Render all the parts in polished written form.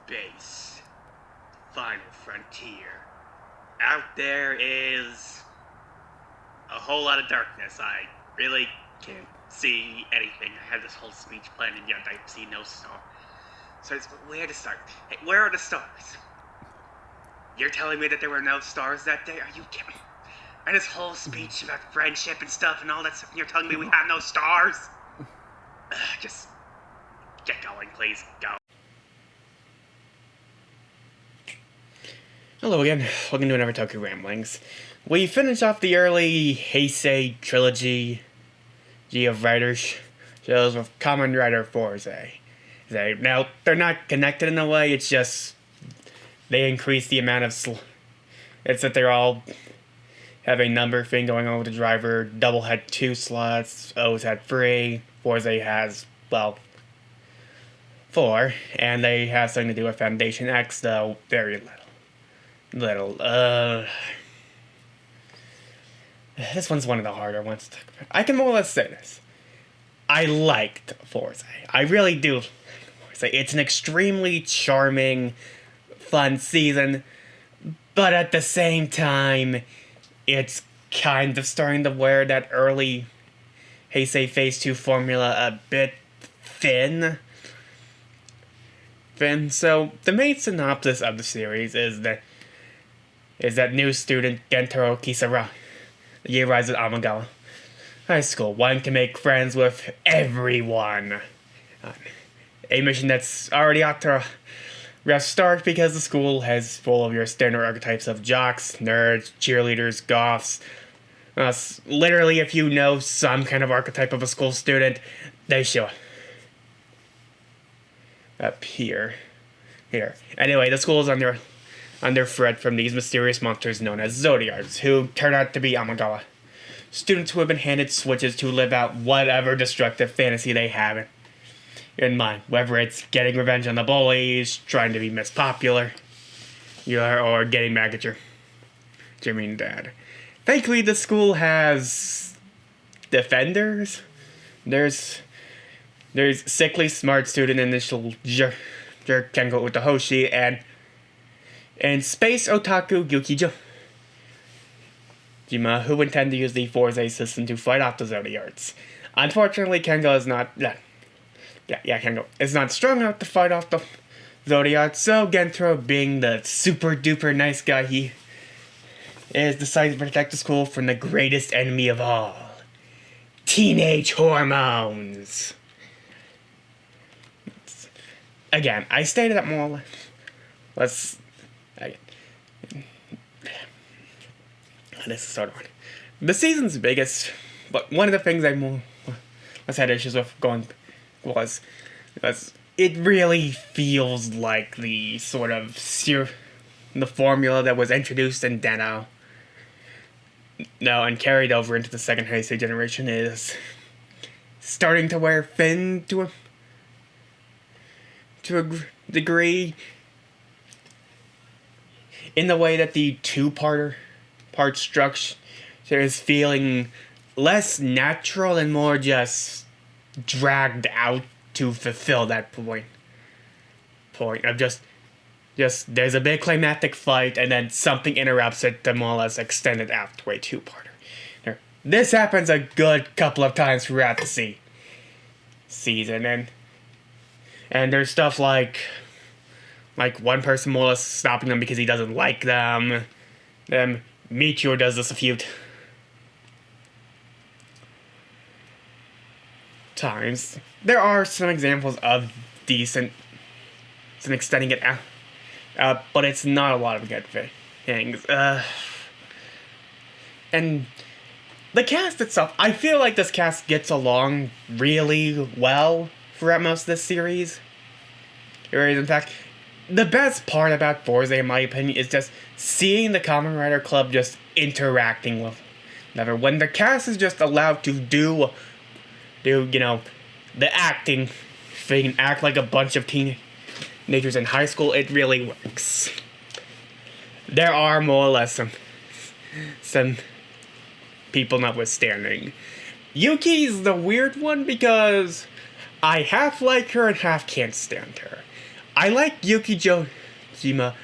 base. Final frontier. Out there is a whole lot of darkness. I really can't see anything. I had this whole speech planned and yet I see no star. So where to start? Hey, where are the stars? You're telling me that there were no stars that day? Are you kidding? And this whole speech about friendship and stuff and all that stuff, and you're telling me we have no stars? Just get going, please. Go. Hello again, welcome to another Toku Ramblings. We finished off the early Heisei trilogy of writers shows with Kamen Rider Fourze. Now, they're not connected in a way, it's just they increase the amount of it's that they're all have a number thing going on with the driver. Double had 2 slots, O's had 3, Fourze has, well, 4, and they have something to do with Foundation X, though very little. This one's one of the harder ones to talk about. I can more or less say this. I liked Fourze. I really do. It's an extremely charming, fun season, but at the same time, it's kind of starting to wear that early Heisei Phase 2 formula a bit thin. So, the main synopsis of the series is that new student Gentaro Kisara, the year rise at Amagawa High School, wanting to make friends with everyone. A mission that's already off to a rough start because the school has full of your standard archetypes of jocks, nerds, cheerleaders, goths. Literally, if you know some kind of archetype of a school student, they show up here. Anyway, the school is under threat from these mysterious monsters known as Zodiards, who turn out to be Amagawa students who have been handed switches to live out whatever destructive fantasy they have in mind, whether it's getting revenge on the bullies, trying to be Miss Popular, or getting back at your mean dad. Thankfully, the school has defenders. There's sickly smart student initial jerk Kengo Utahoshi and space otaku Yukijo Jima, who intend to use the Fourze system to fight off the Zodiards. Unfortunately, Kengo is not... Kengo is not strong enough to fight off the Zodiards, so Gentaro, being the super duper nice guy he is, decided to protect the school from the greatest enemy of all. Teenage hormones! Again, I stated that more or less. This is sort of one. The season's biggest, but one of the things I had issues with was it really feels like the sort of the formula that was introduced in Deno and carried over into the second Heisei generation is starting to wear thin to a degree, in the way that the part structure is feeling less natural and more just dragged out to fulfill that point of just there's a big climactic fight and then something interrupts it to more or less extend it out to a 2-parter. This happens a good couple of times throughout the season, and there's stuff like one person more or less stopping them because he doesn't like them. Meteor does this a few times. There are some examples of decent extending it out, but it's not a lot of good things. And the cast itself, I feel like this cast gets along really well throughout most of this series. In fact, the best part about Fourze, in my opinion, is just seeing the Kamen Rider Club just interacting with another. When the cast is just allowed to do the acting thing and act like a bunch of teenagers in high school, it really works. There are more or less some people notwithstanding. Yuki's the weird one because I half like her and half can't stand her. I like Yuki Jojima,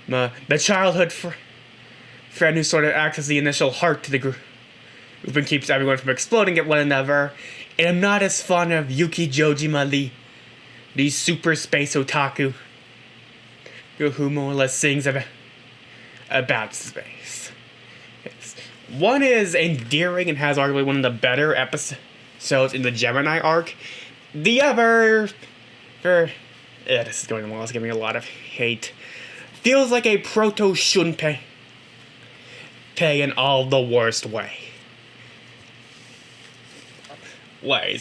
the childhood friend who sort of acts as the initial heart to the group and keeps everyone from exploding at one another. And I'm not as fond of Yuki Jojima, the super space otaku who more or less sings about space. Yes. One is endearing and has arguably one of the better episodes in the Gemini arc. The other, this is going to give me a lot of hate. Feels like a proto-Shunpei in all the worst ways.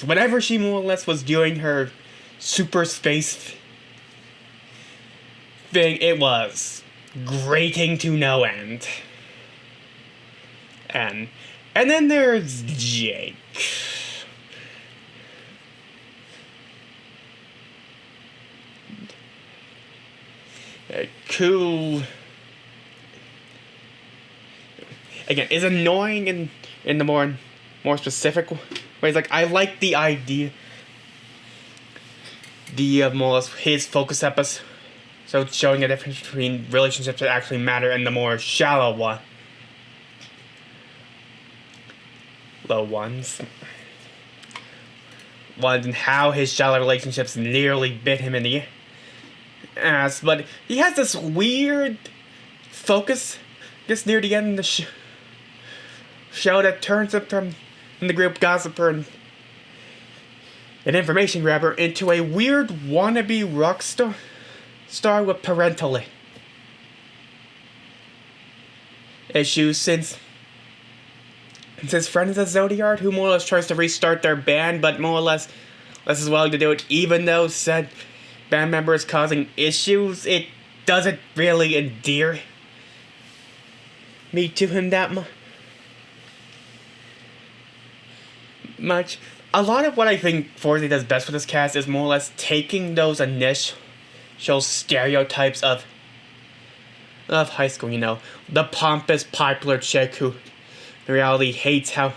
Whenever she more or less was doing her super space thing, it was grating to no end. And then there's Jake. Who, again, is annoying in the more specific ways. Like, I like the idea of more or less his focus episode, so showing a difference between relationships that actually matter and the more shallow ones, and how his shallow relationships nearly bit him in the ass. But he has this weird focus just near the end of the show that turns him from the group gossiper and an information grabber into a weird wannabe rock star with parental issues, since his friend is a Zodiac who more or less tries to restart their band, but more or less is willing to do it even though said band member is causing issues. It doesn't really endear me to him that much. A lot of what I think Fourze does best with this cast is more or less taking those initial stereotypes of high school, the pompous, popular chick who in reality hates how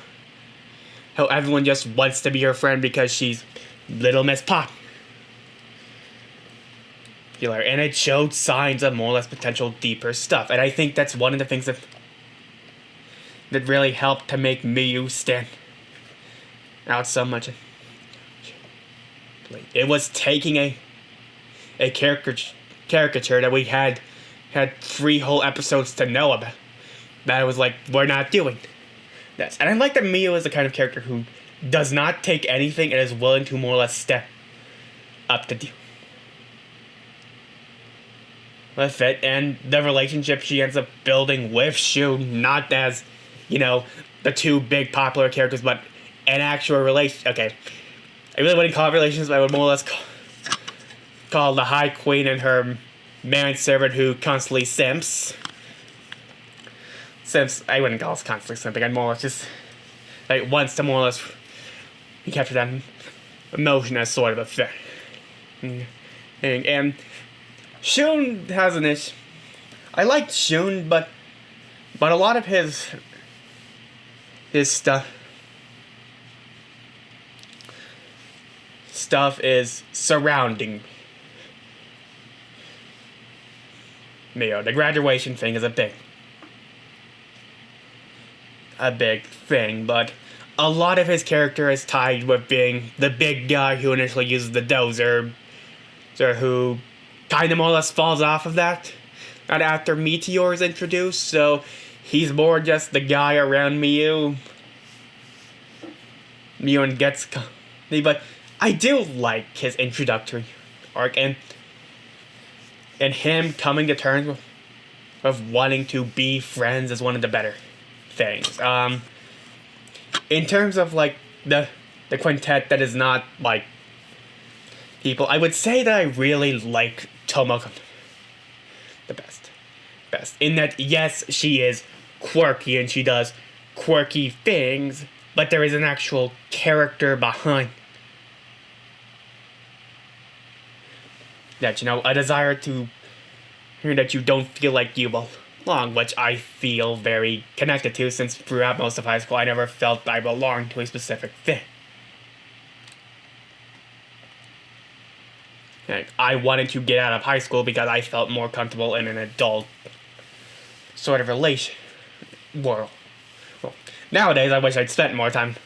everyone just wants to be her friend because she's Little Miss Popular. And it showed signs of more or less potential deeper stuff. And I think that's one of the things that really helped to make Miyu stand out so much. It was taking a caricature that we had 3 whole episodes to know about. That I was like, we're not doing this. And I like that Miyu is the kind of character who does not take anything and is willing to more or less step up to deal with it. And the relationship she ends up building with Shu, not as, the 2 big popular characters, but an actual relation. Okay, I really wouldn't call it relationships, but I would more or less call the High Queen and her manservant who constantly simps. I wouldn't call it constantly simping. I'd more or less just wants to more or less capture that emotion as sort of a thing. And Shun has an issue. I liked Shun, but a lot of his stuff is surrounding Mio. The graduation thing is a big thing, but a lot of his character is tied with being the big guy who initially uses the dozer, who kind of more or less falls off of that after Meteor is introduced, so he's more just the guy around Miyu and gets company. But I do like his introductory arc and him coming to terms with wanting to be friends is one of the better things. In terms of the quintet that is not people, I would say that I really like Tomoko the best. In that, yes, she is quirky and she does quirky things, but there is an actual character behind that, a desire to hear that you don't feel like you belong, which I feel very connected to, since throughout most of high school I never felt I belonged to a specific thing. And I wanted to get out of high school because I felt more comfortable in an adult sort of relation world. Well, nowadays, I wish I'd spent more time in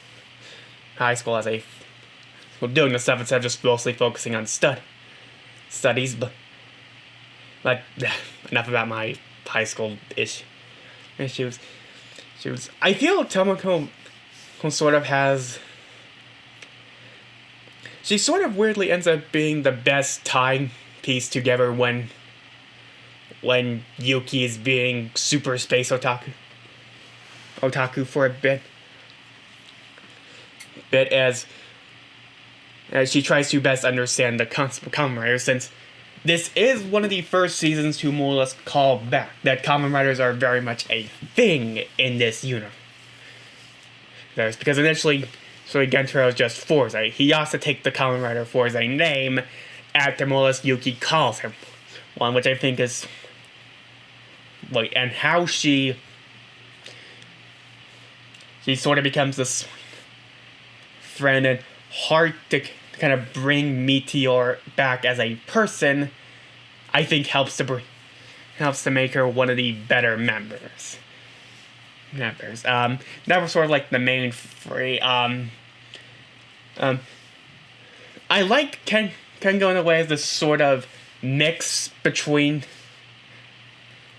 high school as doing the stuff instead of just mostly focusing on studies. But enough about my high school issues. I feel Tomoko sort of has. She sort of weirdly ends up being the best tying piece together when Yuki is being super space otaku for a bit as she tries to best understand the concept of Kamen Rider, since this is one of the first seasons to more or less call back that Kamen Riders are very much a thing in this universe. Because initially, Gentaro is just Fourze. He has to take the Kamen Rider Fourze name after more or less Yuki calls him. One which I think is... and how she sort of becomes this friend and heart to kind of bring Meteor back as a person, I think helps to make her one of the better members. That was sort of like the main three. I like Ken going away as this sort of mix between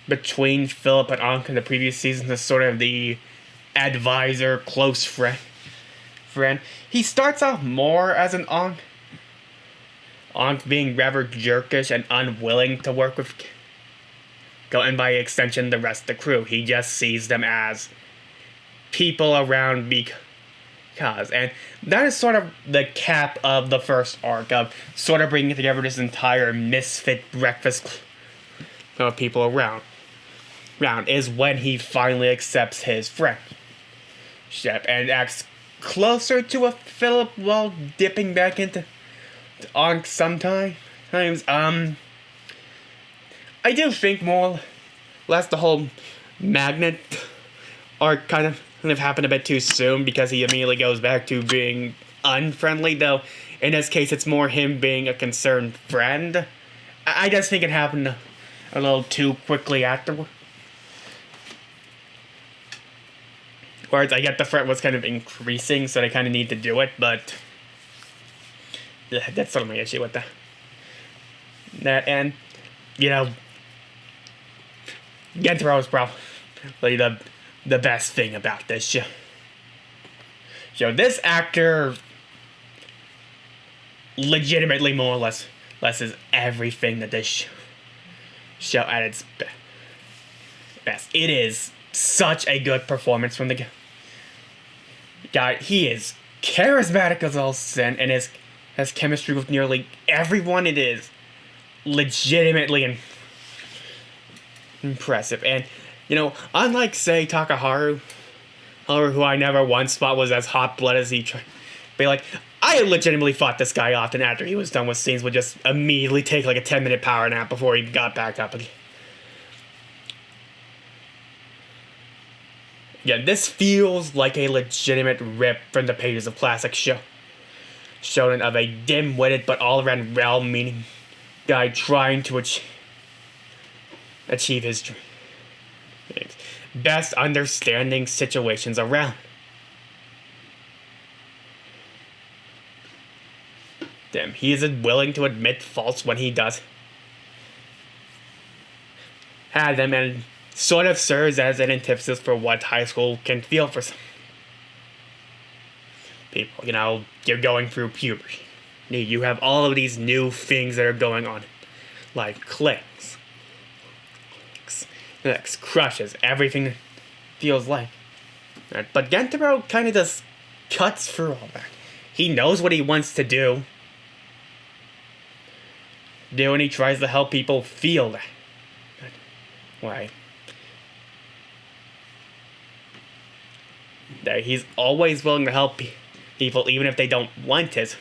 Philip and Ankh in the previous season, as sort of the advisor, close friend. He starts off more as an Ankh being rather jerkish and unwilling to work with, and by extension the rest of the crew. He just sees them as people around because, and that is sort of the cap of the first arc of sort of bringing together this entire misfit breakfast of people around is when he finally accepts his friendship and acts closer to a Philip while dipping back into Ankh sometimes. I do think more or less the whole Magnet arc kind of happened a bit too soon, because he immediately goes back to being unfriendly, though in this case it's more him being a concerned friend. I just think it happened a little too quickly afterward. Whereas I get the threat was kind of increasing, so they kind of need to do it, but yeah, that's sort of my issue with that. And, Gentaro is probably the best thing about this show. This actor legitimately more or less is everything that this show at its best. It is such a good performance from the guy. He is charismatic as all sin and has chemistry with nearly everyone. It is legitimately impressive. And, unlike, say, Takaharu, who I never once thought was as hot-blooded as he tried, but, I legitimately fought this guy often after he was done with scenes, would just immediately take, a 10-minute power nap before he got back up again. Yeah, this feels like a legitimate rip from the pages of classic shonen of a dim-witted but all-around well-meaning guy trying to achieve his dreams. Best understanding situations around. He isn't willing to admit faults when he does have them, and sort of serves as an antithesis for what high school can feel for some people. You're going through puberty. You have all of these new things that are going on, like clicks, crushes, everything feels like. But Gentaro kind of just cuts through all that. He knows what he wants to do, and he tries to help people feel that. Why? That he's always willing to help people, even if they don't want his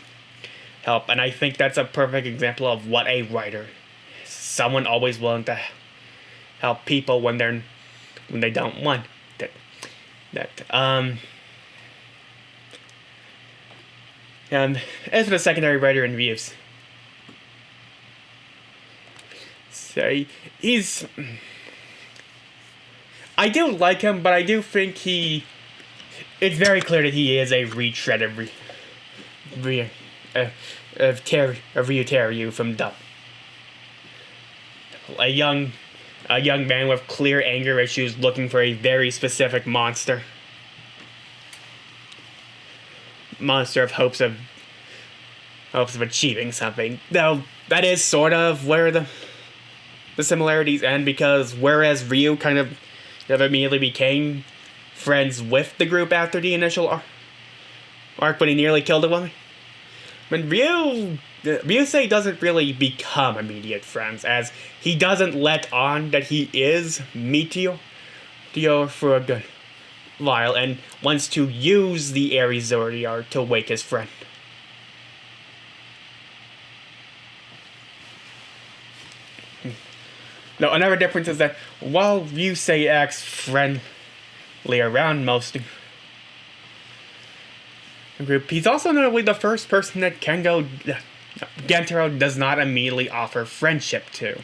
help. And I think that's a perfect example of what a writer is. Someone always willing to help people when they don't want it. As for the secondary writer and reviews, say he's. I do like him, but I do think it's very clear that he is a retread of Ryutaryu from Dub. A young man with clear anger issues looking for a very specific monster. Monster of hopes of achieving something. Though that is sort of where the similarities end, because whereas Ryu kind of immediately became friends with the group after the initial arc when he nearly killed a woman. But Ryusei doesn't really become immediate friends, as he doesn't let on that he is Meteor for a good while, and wants to use the Aries Zodiac to wake his friend. Now, another difference is that while Ryusei acts friendly around most of the group, he's also notably the first person that Gentaro does not immediately offer friendship to.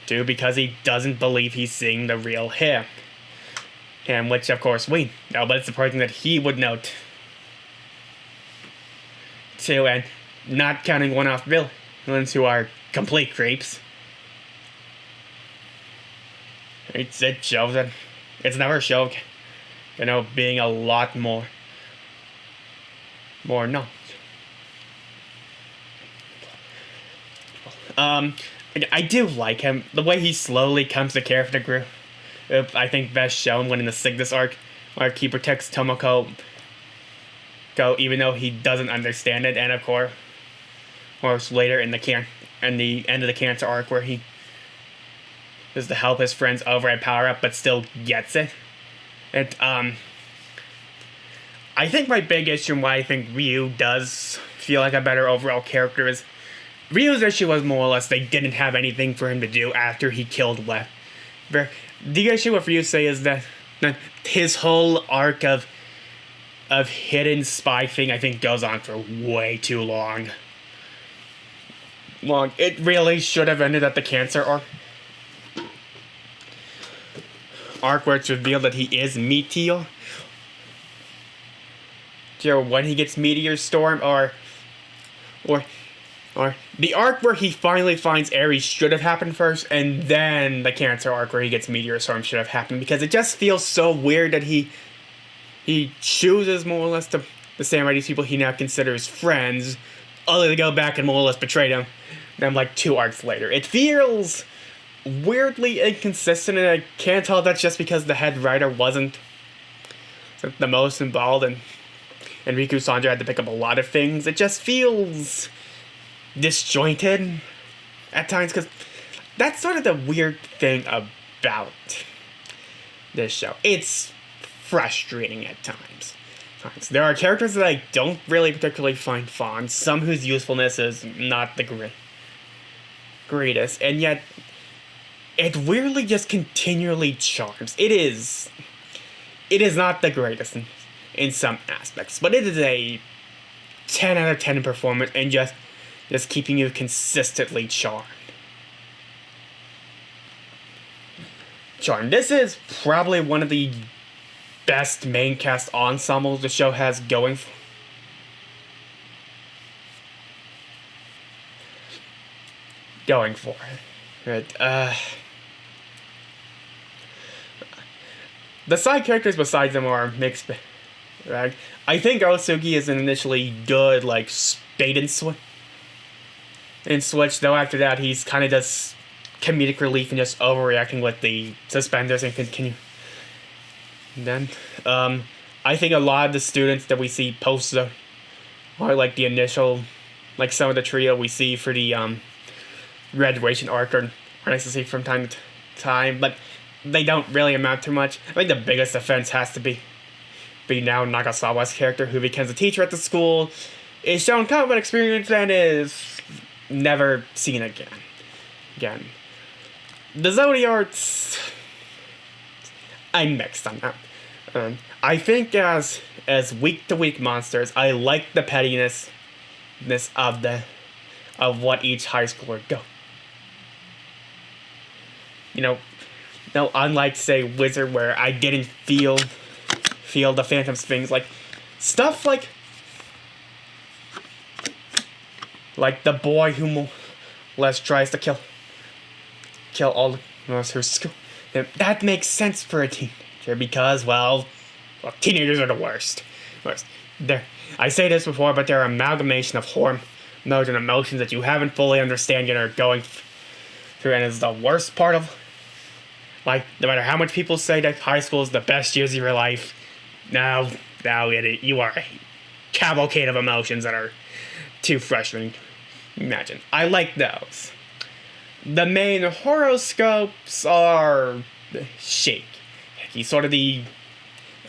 Because he doesn't believe he's seeing the real him. And which, of course, we know, but it's surprising that he would know too, and not counting one-off villains who are complete creeps. It shows that it's never shown, being a lot more known. I do like him. The way he slowly comes to care for the group, I think best shown when in the Cygnus arc he protects Tomoko, even though he doesn't understand it, and of course later in the end of the Cancer arc where he is to help his friends over at Power Up, but still gets it. I think my big issue and why I think Ryu does feel like a better overall character is Ryu's issue was more or less they didn't have anything for him to do after he killed Web. The issue with Ryusei is that his whole arc of hidden spy thing, I think, goes on for way too long. It really should have ended at the Cancer arc where it's revealed that he is Meteor. When he gets Meteor Storm, or the arc where he finally finds Ares should have happened first, and then the Cancer arc where he gets Meteor Storm should have happened, because it just feels so weird that he chooses more or less the samurai, these people he now considers friends, only to go back and more or less betray them 2 arcs later. It feels weirdly inconsistent, and I can't tell if that's just because the head writer wasn't the most involved, and Riku Sanjo had to pick up a lot of things. It just feels disjointed at times, because that's sort of the weird thing about this show. It's frustrating at times. There are characters that I don't really particularly find fond, some whose usefulness is not the greatest, and yet it weirdly just continually charms. It is not the greatest in some aspects, but it is a 10 out of 10 in performance, and just keeping you consistently charmed. This is probably one of the best main cast ensembles the show has going for it. The side characters besides them are mixed. Right? I think Osugi is an initially good, spade and switch, though after that he's kind of just comedic relief and just overreacting with the suspenders and continue. Then, I think a lot of the students that we see post are the initial, some of the trio we see for the graduation arc are nice to see from time to time, but they don't really amount to much. I think the biggest offense has to be now Nagasawa's character, who becomes a teacher at the school, is shown combat experience and is never seen again. The Zodiarts, I'm mixed on that. I think as week-to-week monsters, I like the pettiness of what each high schooler no, unlike say Wizard, where I didn't feel the Phantom's things, like stuff like the boy who Les tries to kill all of her school. That makes sense for a teenager because, well, teenagers are the worst. I say this before, but they're an amalgamation of hormones and emotions that you haven't fully understand yet are going through, and is the worst part of. Like, no matter how much people say that high school is the best years of your life, no, you are a cavalcade of emotions that are too frustrating to imagine. I like those. The main horoscopes are shake. He's sort of the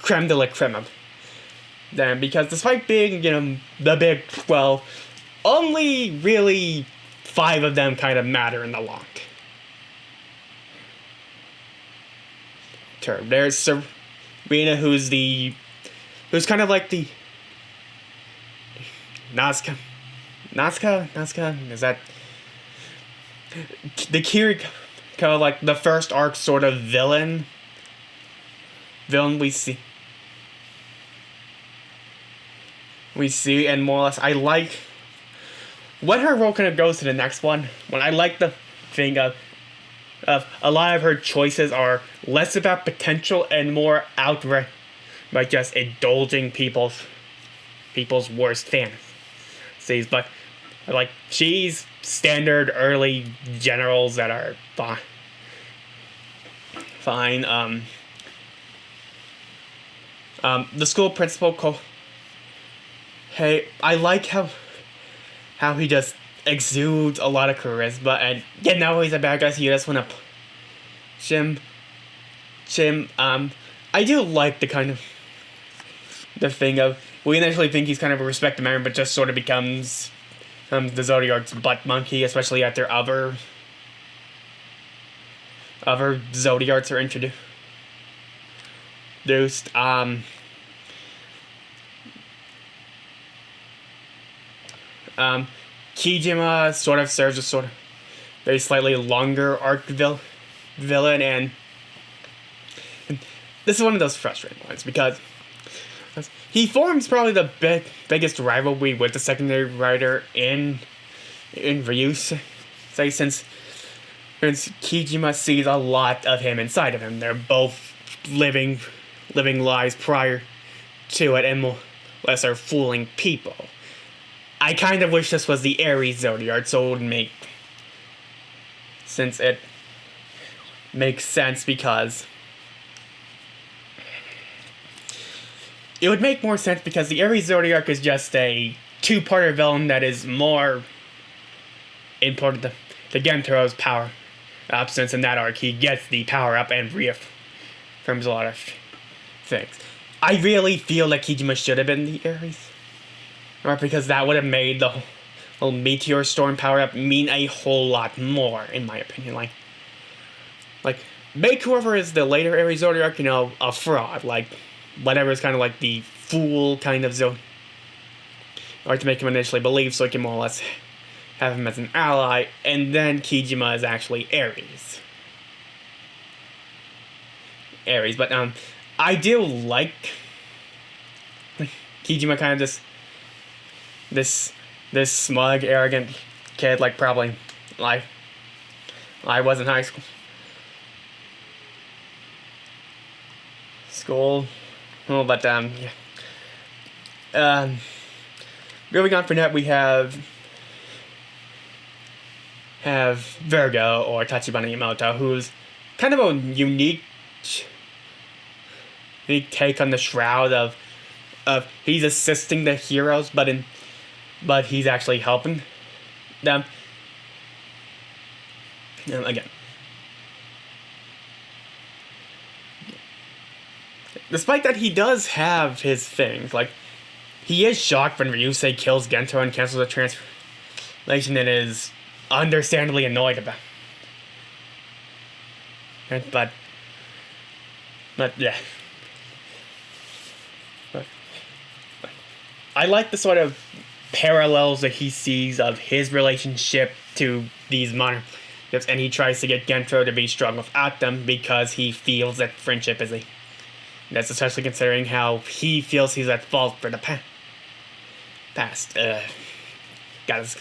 creme de la creme of them, because despite being, the Big 12, only really 5 of them kind of matter in the long term. There's Serena, who's kind of like the Nazca, is that the Kiriko, like the first arc sort of villain we see, and more or less I like when her role kind of goes to the next one. When I like the thing of a lot of her choices are less about potential and more outright by just indulging people's worst fantasies. But like, she's standard early generals that are fine. The school principal hey, I like how he just exudes a lot of charisma, and now he's a bad guy, so you just want to Jim. I do like the kind of the thing of, we initially think he's kind of a respected man, but just sort of becomes the Zodiarc's butt monkey, especially after other Zodiarcs are introduced. Kijima sort of serves as sort of very slightly longer arc villain, and this is one of those frustrating ones because he forms probably the biggest rivalry with the secondary writer in Ryusei, since Kijima sees a lot of him inside of him. They're both living lives prior to it, and more or less are fooling people. I kind of wish this was the Aries Zodiac, so it would make sense. It makes sense because it would make more sense because the Aries Zodiac is just a 2-parter villain that is more important to Gento's power up, since in that arc he gets the power up and reaffirms a lot of things. I really feel like Kijima should have been the Aries, or because that would have made the whole Meteor Storm power up mean a whole lot more, in my opinion. Like make whoever is the later Aries Zodiac, a fraud. Like, whatever is kind of like the fool kind of zone, or to make him initially believe, so he can more or less have him as an ally, and then Kijima is actually Aries. But I do like Kijima kind of just this smug, arrogant kid, like probably I was in high school. Oh, but moving on from that, we have Virgo, or Tachibana Yamamoto, who's kind of a unique take on the Shroud of he's assisting the heroes, but he's actually helping them. Again, despite that, he does have his things. Like, he is shocked when Ryusei kills Gento and cancels the translation, and is understandably annoyed about it. But yeah. I like the sort of parallels that he sees of his relationship to these modern And he tries to get Gentro to be strong without them because he feels that friendship is a... That's especially considering how he feels he's at fault for the past. Guys,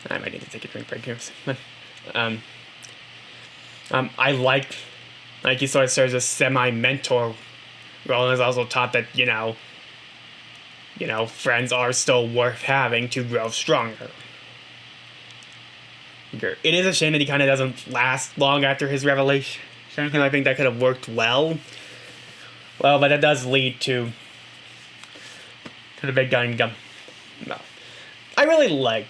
I might need to take a drink break here. But, I like he sort of serves as semi-mentor role, and is also taught that, friends are still worth having to grow stronger. It is a shame that he kind of doesn't last long after his revelation. I think that could have worked well. Well, but that does lead to the big guy in Gum. No. I really like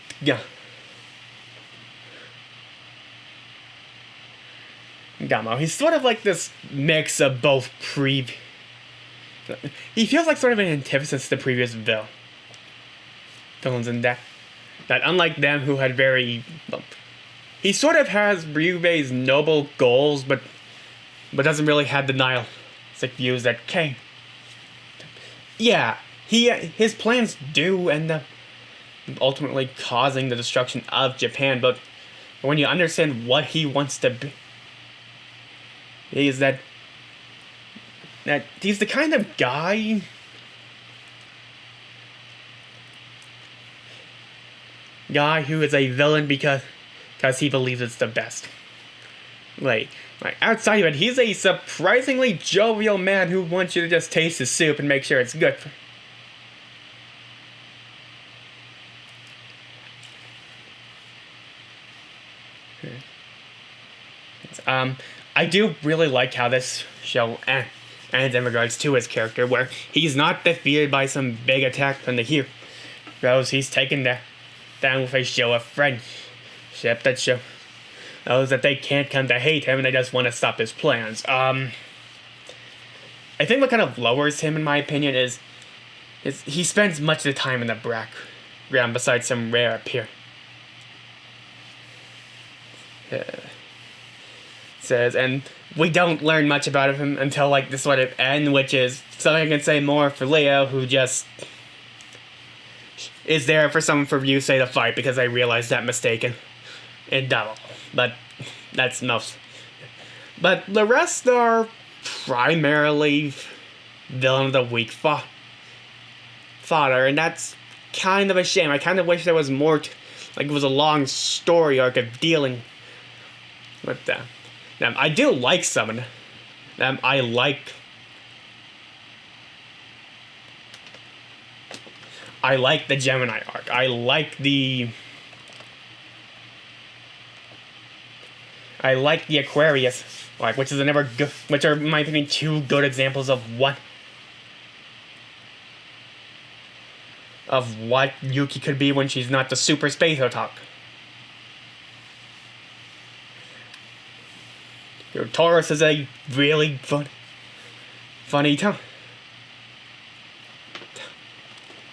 Gummo. He's sort of like this mix of both he feels like sort of an antithesis to the previous villains in that unlike them who had very... He sort of has Ryubei's noble goals, but doesn't really have the nihilistic views that Kane. Yeah, his plans do end up ultimately causing the destruction of Japan, but when you understand what he wants to be, is that he's the kind of guy who is a villain because he believes it's the best. Like outside of it, he's a surprisingly jovial man who wants you to just taste his soup and make sure it's good. I do really like how this show ends in regards to his character, where he's not defeated by some big attack from the heroes. He's taken down with a show of friendship that shows that they can't come to hate him and they just want to stop his plans. I think what kind of lowers him, in my opinion, is he spends much of the time in the background besides some rare appearances. And we don't learn much about him until the sort of end, which is something I can say more for Leo, who just is there for someone for Ryusei to fight because I realized that mistake in Double. But that's most. But the rest are primarily villain of the week fodder, and that's kind of a shame. I kind of wish there was more, it was a long story arc of dealing with them. I do like some of them. I like the Gemini arc. I like the Aquarius arc, which are, in my opinion, two good examples of what Yuki could be when she's not the super space otaku. Taurus is a really funny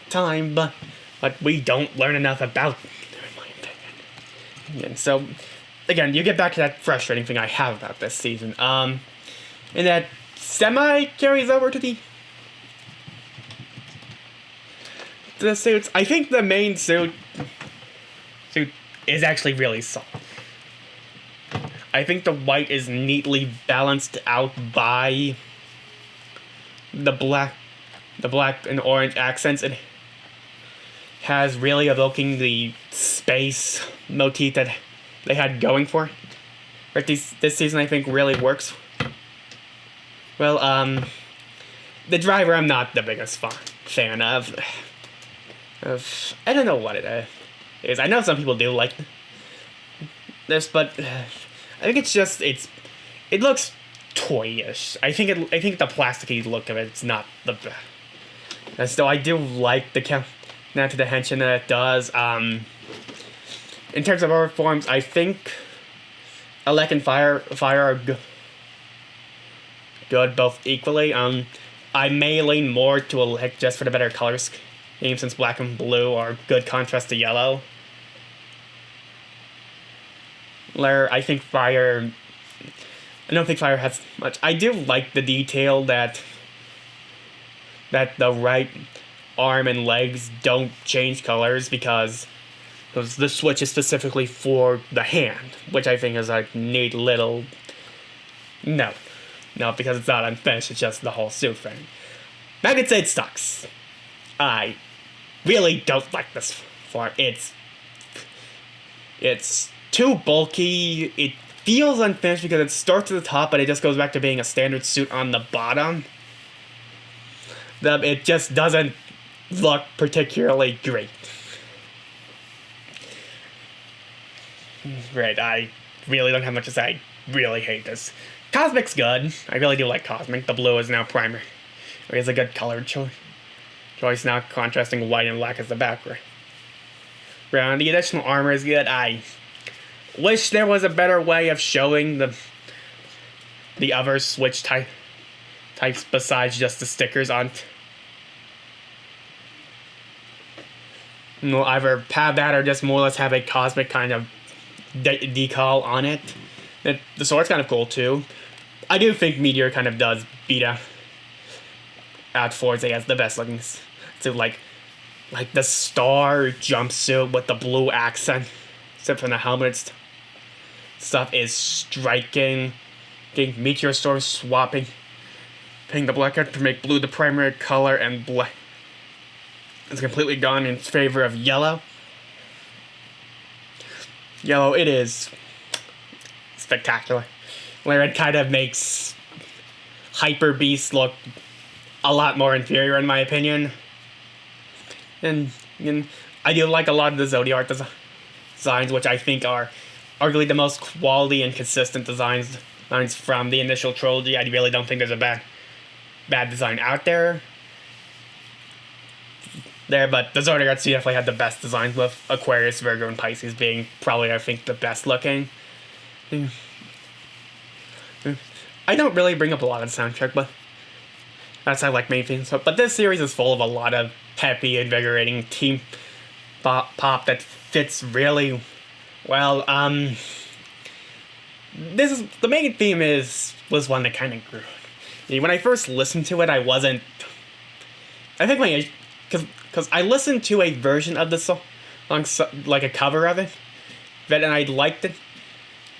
time, but we don't learn enough about them, in my opinion. And so, again, you get back to that frustrating thing I have about this season. And that semi carries over to the suits. I think the main suit is actually really solid. I think the white is neatly balanced out by the black and orange accents. It has really evoking the space motif that they had going for it. But this season I think really works. Well, the driver I'm not the biggest fan of. I don't know what it is. I know some people do like this, but I think it's just it looks toyish. I think the plasticky look of it's not the best. So I do like the countdown to the henshin that it does. In terms of other forms, I think Elec and Fire are good both equally. I may lean more to Elec just for the better color scheme, since black and blue are good contrast to yellow. I think Fire... I don't think Fire has much. I do like the detail that the right arm and legs don't change colors, because Because the switch is specifically for the hand, which I think is a neat little... No, because it's not unfinished, it's just the whole suit thing. I could say it sucks. I really don't like this form. It's too bulky. It feels unfinished because it starts at the top, but it just goes back to being a standard suit on the bottom. It just doesn't look particularly great. Right, I really don't have much to say. I really hate this. Cosmic's good. I really do like Cosmic. The blue is now primary. It's a good color choice now, contrasting white and black as the background. The additional armor is good. I wish there was a better way of showing the other switch types besides just the stickers on. Either have that or just more or less have a Cosmic kind of decal on it. The sword's kind of cool too. I do think Meteor kind of does beat out Fourze as the best looking suit, like the star jumpsuit with the blue accent, except for the helmet stuff is striking. Getting Meteor Sword swapping the black out to make blue the primary color, and black is completely gone in favor of yellow. Yellow, it is spectacular. Where it kind of makes Hyper Beast look a lot more inferior in my opinion. And I do like a lot of the Zodiac designs, which I think are arguably the most quality and consistent designs from the initial trilogy. I really don't think there's a bad design out there. But the Zodiac definitely had the best designs, with Aquarius, Virgo, and Pisces being probably, I think, the best looking. I don't really bring up a lot of the soundtrack, but that's how I like main themes. But this series is full of a lot of peppy, invigorating team pop that fits really well. The main theme was one that kind of grew. When I first listened to it, I wasn't. I think because I listened to a version of the song, like a cover of it, and I liked it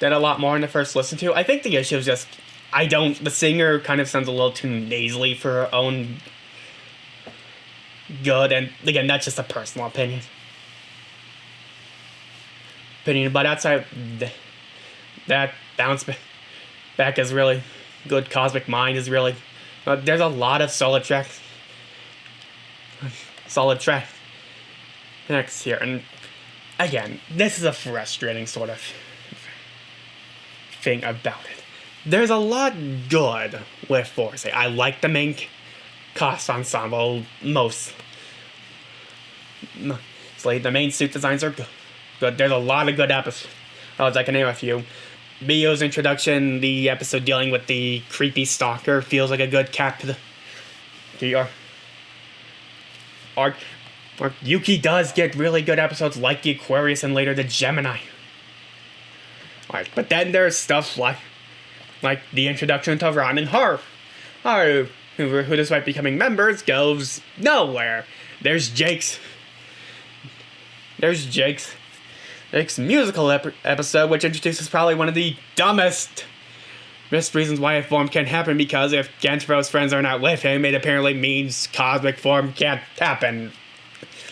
a lot more in the first listen to. I think the issue is just the singer kind of sounds a little too nasally for her own good, and again, that's just a personal opinion. But outside that, bounce back is really good. Cosmic Mind is really there's a lot of solid tracks next here, and again, this is a frustrating sort of thing about it. There's a lot good with Fourze. I like the main cast ensemble most. The main suit designs are good. There's a lot of good episodes. I can name a few. Mio's introduction, the episode dealing with the creepy stalker, feels like a good cap to the arc. Yuki does get really good episodes like the Aquarius and later the Gemini. But then there's stuff like the introduction to Ron and Haru, who despite becoming members goes nowhere. There's Jake's musical episode, which introduces probably one of the dumbest reasons why a form can't happen, because if Gensro's friends are not with him, it apparently means cosmic form can't happen.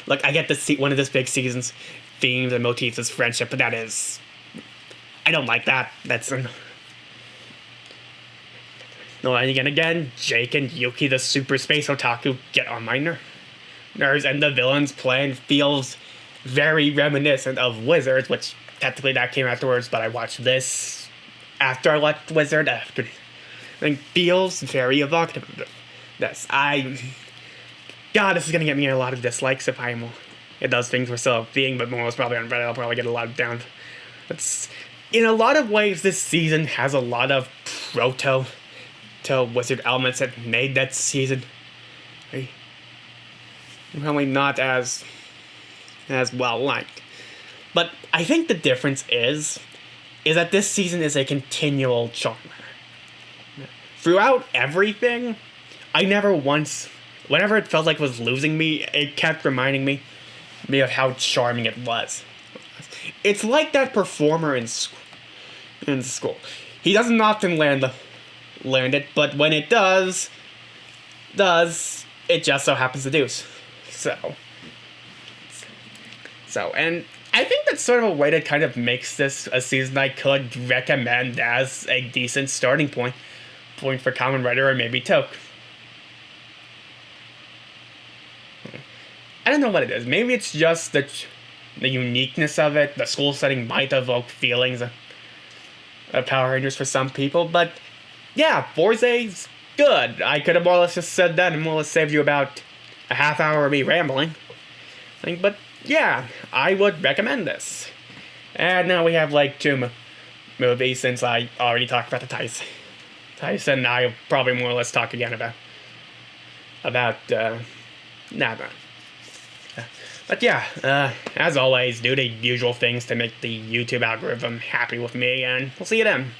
Look, I get to see one of this big season's themes and motifs is friendship, but I don't like that. No, and again, Jake and Yuki, the super space otaku, get on my nerves, and the villain's plan feels very reminiscent of Wizards, which technically that came afterwards, but I watched this after I watched Wizard after. And feels very evocative of this. God, this is gonna get me a lot of dislikes if it does things we're still being, but more is probably on Reddit. I'll probably get a lot of down. In a lot of ways, this season has a lot of proto Wizard elements that made that season probably not as well liked. But I think the difference is that this season is a continual charmer. Throughout everything, I never once, whenever it felt like it was losing me, it kept reminding me of how charming it was. it's like that performer in school. He doesn't often land it, but when it does, it just so happens to do so. And I think that's sort of a way that kind of makes this a season I could recommend as a decent starting point for Kamen Rider or maybe Toku. I don't know what it is. Maybe it's just the uniqueness of it. The school setting might evoke feelings of Power Rangers for some people, but yeah, Fourze's good. I could have more or less just said that and more or less saved you about a half hour of me rambling. But yeah, I would recommend this. And now we have like 2 movies since I already talked about the Tyson. I'll probably more or less talk again about Naba. But yeah, as always, do the usual things to make the YouTube algorithm happy with me, and we'll see you then.